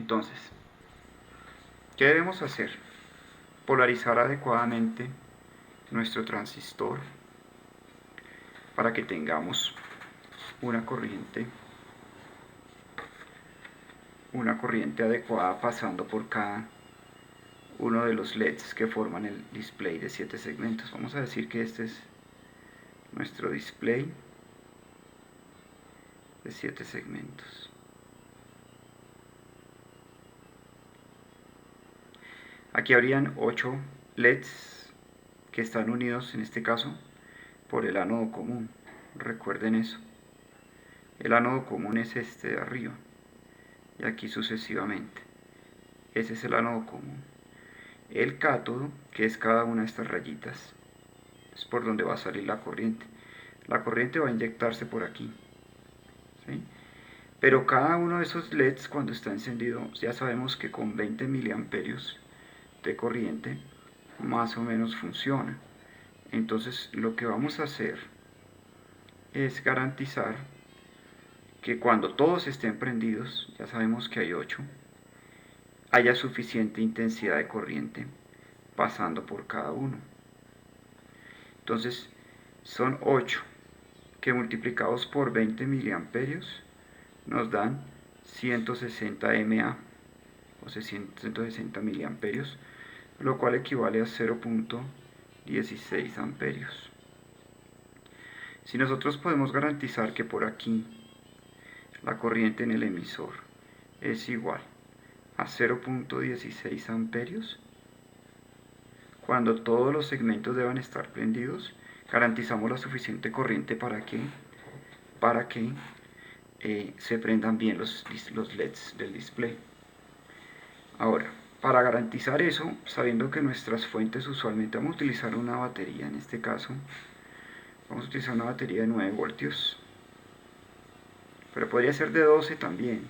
Entonces, ¿qué debemos hacer? Polarizar adecuadamente nuestro transistor para que tengamos una corriente adecuada pasando por cada uno de los LEDs que forman el display de 7 segmentos. Vamos a decir que este es nuestro display de 7 segmentos. Aquí habrían 8 LEDs que están unidos en este caso por el ánodo común. Recuerden eso. El ánodo común es este de arriba y aquí sucesivamente. Ese es el ánodo común. El cátodo, que es cada una de estas rayitas, es por donde va a salir la corriente. La corriente va a inyectarse por aquí, ¿sí? Pero cada uno de esos LEDs, cuando está encendido, ya sabemos que con 20 miliamperios de corriente más o menos funciona. Entonces lo que vamos a hacer es garantizar que cuando todos estén prendidos, ya sabemos que hay 8, haya suficiente intensidad de corriente pasando por cada uno. Entonces son 8 que multiplicados por 20 miliamperios nos dan 160 mA, o sea 160 miliamperios, lo cual equivale a 0.16 amperios. Si nosotros podemos garantizar que por aquí la corriente en el emisor es igual a 0.16 amperios, cuando todos los segmentos deban estar prendidos, garantizamos la suficiente corriente para que se prendan bien los LEDs del display. Ahora, para garantizar eso, sabiendo que nuestras fuentes usualmente vamos a utilizar una batería, en este caso vamos a utilizar una batería de 9 voltios, pero podría ser de 12 también.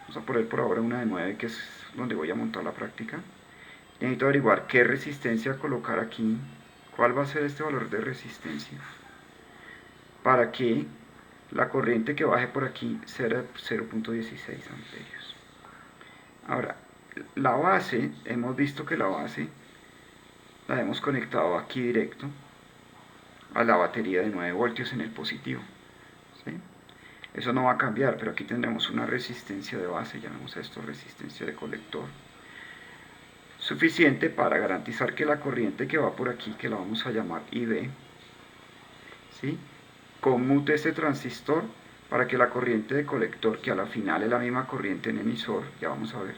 Vamos a poner por ahora una de 9, que es donde voy a montar la práctica. Necesito averiguar qué resistencia colocar aquí, cuál va a ser este valor de resistencia, para que la corriente que baje por aquí será 0.16 amperios. Ahora, la base, hemos visto que la base la hemos conectado aquí directo a la batería de 9 voltios en el positivo, ¿sí? Eso no va a cambiar, pero aquí tendremos una resistencia de base, llamemos a esto resistencia de colector, suficiente para garantizar que la corriente que va por aquí, que la vamos a llamar IB, ¿sí?, conmute este transistor para que la corriente de colector, que a la final es la misma corriente en emisor, ya vamos a ver,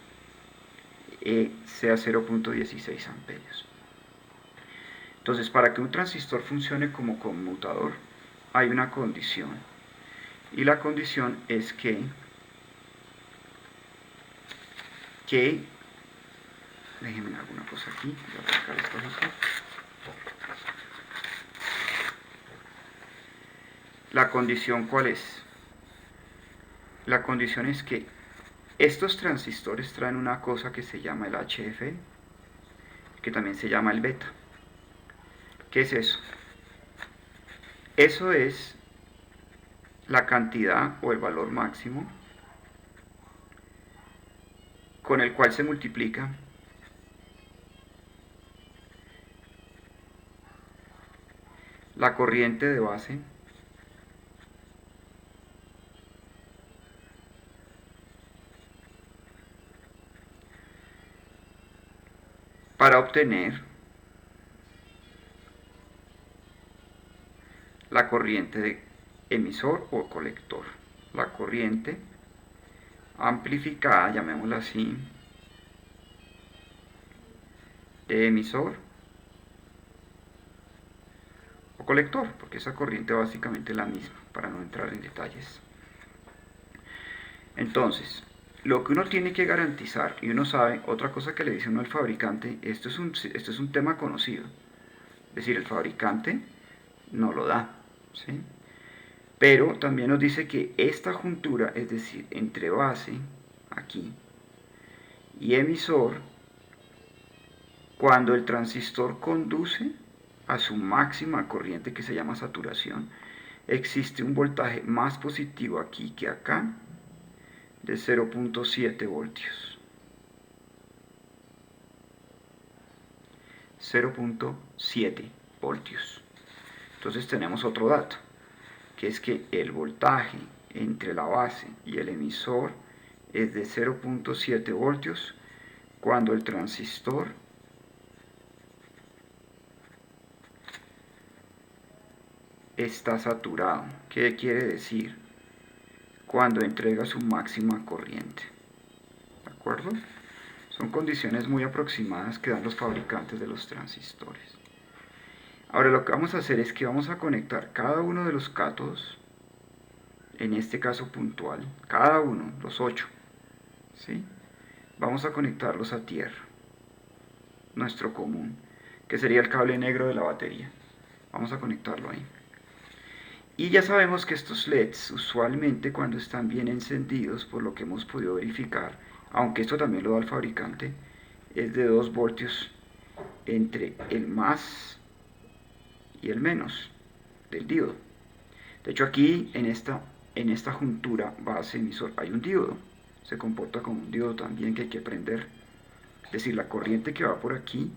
sea 0.16 amperios. Entonces, para que un transistor funcione como conmutador, hay una condición. Y la condición es que déjenme alguna cosa aquí, voy a sacar esto aquí. La condición, ¿cuál es? La condición es que estos transistores traen una cosa que se llama el HF, que también se llama el beta. ¿Qué es eso? Eso es la cantidad o el valor máximo con el cual se multiplica la corriente de base para obtener la corriente de emisor o colector. La corriente amplificada, llamémosla así, de emisor o colector, porque esa corriente básicamente es la misma, para no entrar en detalles. Entonces, lo que uno tiene que garantizar, y uno sabe, otra cosa que le dice uno al fabricante, esto es un tema conocido, es decir, el fabricante no lo da, ¿sí? Pero también nos dice que esta juntura, es decir, entre base, aquí, y emisor, cuando el transistor conduce a su máxima corriente, que se llama saturación, existe un voltaje más positivo aquí que acá, de 0.7 voltios. 0.7 voltios. Entonces tenemos otro dato, que es que el voltaje entre la base y el emisor es de 0.7 voltios cuando el transistor está saturado. ¿Qué quiere decir? Cuando entrega su máxima corriente. ¿De acuerdo? Son condiciones muy aproximadas que dan los fabricantes de los transistores. Ahora lo que vamos a hacer es que vamos a conectar cada uno de los cátodos, en este caso puntual, cada uno, los 8, ¿sí? Vamos a conectarlos a tierra, nuestro común, que sería el cable negro de la batería. Vamos a conectarlo ahí. Y ya sabemos que estos LEDs usualmente cuando están bien encendidos, por lo que hemos podido verificar, aunque esto también lo da el fabricante, es de 2 voltios entre el más y el menos del diodo. De hecho aquí en esta juntura base emisor hay un diodo, se comporta como un diodo también que hay que prender. Es decir, la corriente que va por aquí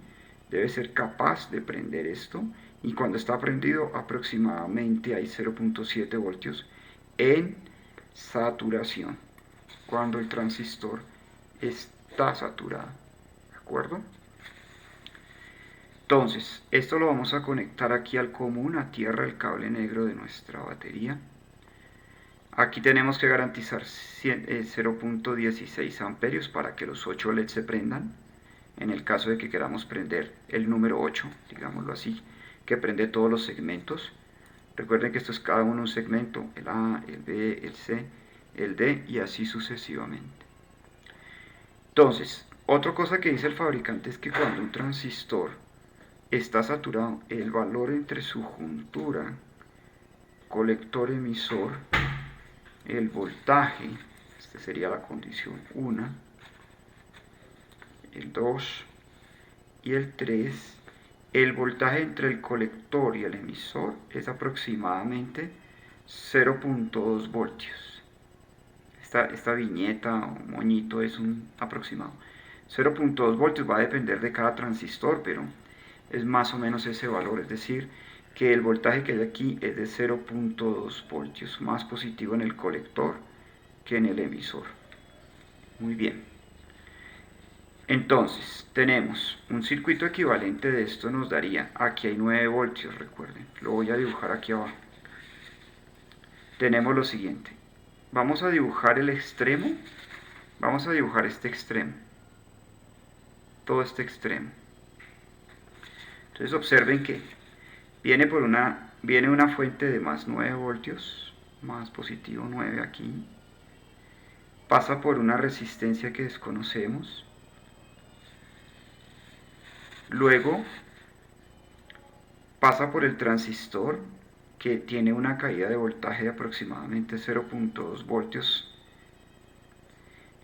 debe ser capaz de prender esto, y cuando está prendido aproximadamente hay 0.7 voltios en saturación, cuando el transistor está saturado. ¿De acuerdo? Entonces, esto lo vamos a conectar aquí al común, a tierra, el cable negro de nuestra batería. Aquí tenemos que garantizar 0.16 amperios para que los 8 LEDs se prendan. En el caso de que queramos prender el número 8, digámoslo así, que prende todos los segmentos. Recuerden que esto es cada uno un segmento, el A, el B, el C, el D y así sucesivamente. Entonces, otra cosa que dice el fabricante es que cuando un transistor está saturado, el valor entre su juntura, colector emisor, el voltaje, esta sería la condición 1, el 2 y el 3, el voltaje entre el colector y el emisor es aproximadamente 0.2 voltios. Esta viñeta o moñito es un aproximado. 0.2 voltios va a depender de cada transistor, pero es más o menos ese valor, es decir, que el voltaje que hay aquí es de 0.2 voltios, más positivo en el colector que en el emisor. Muy bien. Entonces, tenemos un circuito equivalente de esto, nos daría, aquí hay 9 voltios, recuerden, lo voy a dibujar aquí abajo. Tenemos lo siguiente, vamos a dibujar el extremo, vamos a dibujar este extremo, todo este extremo. Entonces observen que viene una fuente de más 9 voltios, más positivo 9 aquí, pasa por una resistencia que desconocemos, luego pasa por el transistor que tiene una caída de voltaje de aproximadamente 0.2 voltios,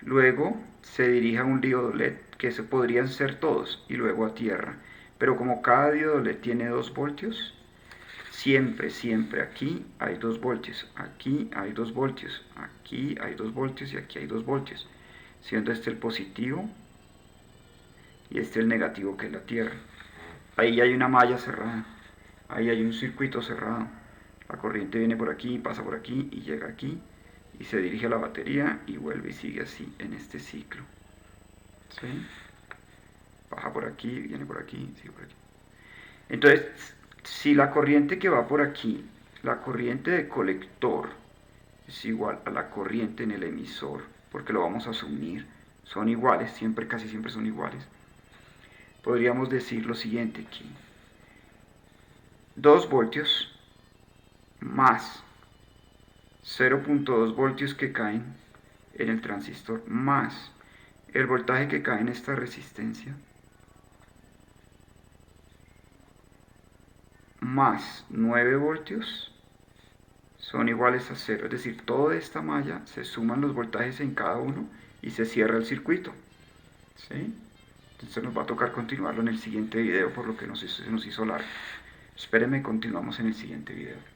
luego se dirige a un diodo LED, que se podrían ser todos, y luego a tierra, pero como cada diodo LED tiene 2 voltios, siempre aquí hay 2 voltios, aquí hay 2 voltios, aquí hay 2 voltios y aquí hay 2 voltios, siendo este el positivo y este el negativo, que es la tierra. Ahí hay una malla cerrada, ahí hay un circuito cerrado, la corriente viene por aquí, pasa por aquí y llega aquí y se dirige a la batería y vuelve y sigue así en este ciclo. ¿Sí? Baja por aquí, viene por aquí, sigue por aquí. Entonces, si la corriente que va por aquí, la corriente de colector, es igual a la corriente en el emisor, porque lo vamos a asumir, son iguales, siempre, casi siempre son iguales, podríamos decir lo siguiente aquí: 2 voltios más 0.2 voltios que caen en el transistor más el voltaje que cae en esta resistencia más 9 voltios son iguales a 0, es decir, toda esta malla se suman los voltajes en cada uno y se cierra el circuito. ¿Sí? Entonces nos va a tocar continuarlo en el siguiente video, por lo que se nos hizo largo. Espérenme, continuamos en el siguiente video.